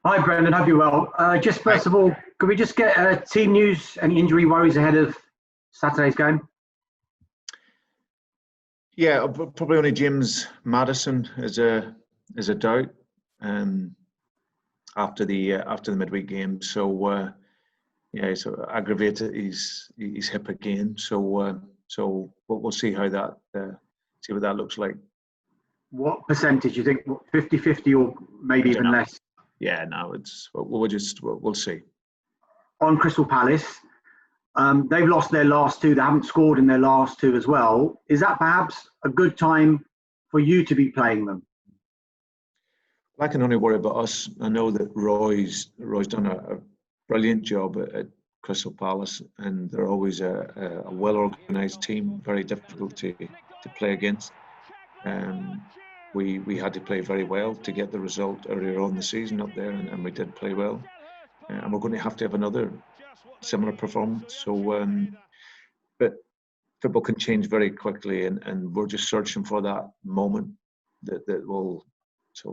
Hi, Brendan. Hope you're well. Just Right. first of all, could we just get team news? Any injury worries ahead of Saturday's game? Yeah, probably only James Maddison is a doubt um, after the midweek game. So yeah, he's aggravated his hip again. So we'll see how that see what that looks like. What percentage? You think 50-50 or I maybe don't even know. less? Yeah, no, we'll see. On Crystal Palace, they've lost their last two. They haven't scored in their last two as well. Is that perhaps a good time for you to be playing them? I can only worry about us. I know that Roy's done a brilliant job at Crystal Palace, and they're always a well organised team, very difficult to play against. Um, we had to play very well to get the result earlier on the season up there, and we did play well. And we're going to have another similar performance. But football can change very quickly, and we're just searching for that moment that will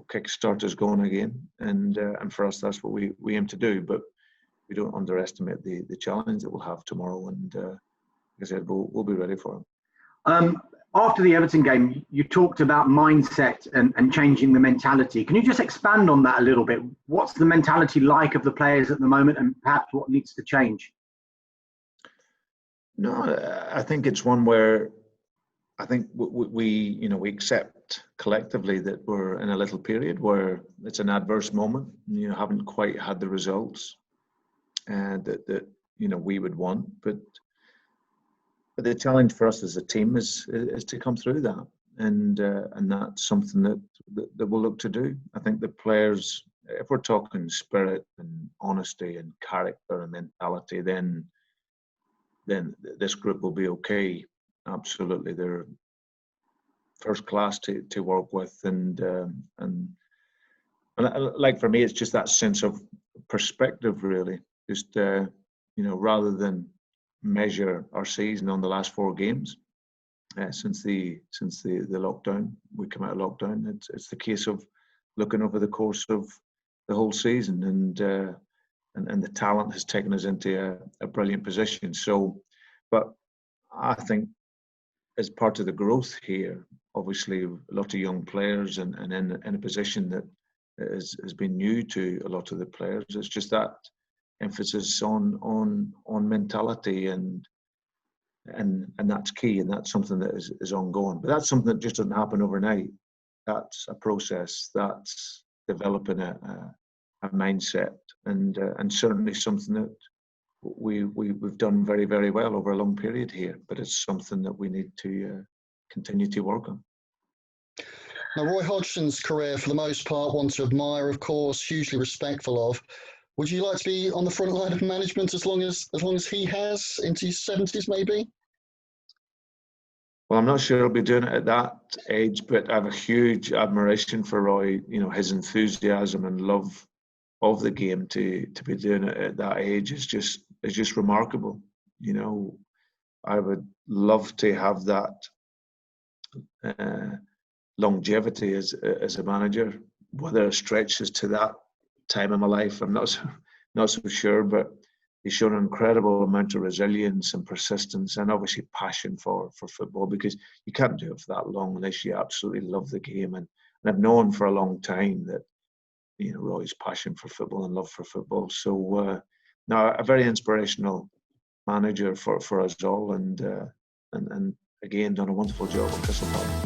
kickstart us going again. And for us, that's what we aim to do. But we don't underestimate the challenge that we'll have tomorrow. And like I said, we'll be ready for it. Um, After the Everton game, you talked about mindset and changing the mentality. Can you just expand on that a little bit? What's the mentality like of the players at the moment, and perhaps what needs to change? No, I think it's one where I think we accept collectively that we're in a little period where it's an adverse moment. Haven't quite had the results that we would want, but the challenge for us as a team is to come through that, and that's something that we'll look to do. I think the players, if we're talking spirit and honesty and character and mentality, then this group will be okay. Absolutely, they're first class to work with, and like for me, it's just that sense of perspective, really. Just rather than measure our season on the last four games since the lockdown, we come out of lockdown. It's the case of looking over the course of the whole season, and the talent has taken us into a brilliant position. So, but I think as part of the growth here, obviously a lot of young players and in a position that has been new to a lot of the players. It's just that emphasis on mentality and that's key, and that's something that is ongoing. But that's something that just doesn't happen overnight. That's a process. That's developing a mindset, and certainly something that we've done very, very well over a long period here. But it's something that we need to continue to work on. Now, Roy Hodgson's career, for the most part, one to admire, of course, hugely respectful of. Would you like to be on the front line of management as long as he has into his 70s, maybe? Well, I'm not sure I'll be doing it at that age, but I have a huge admiration for Roy. His enthusiasm and love of the game to be doing it at that age is just remarkable. I would love to have that longevity as a manager. Whether it stretches to that time in my life, I'm not so sure. But he's shown an incredible amount of resilience and persistence, and obviously passion for football, because you can't do it for that long unless you absolutely love the game. And I've known for a long time that Roy's passion for football and love for football. So now a very inspirational manager for us all, and again done a wonderful job on Crystal Palace.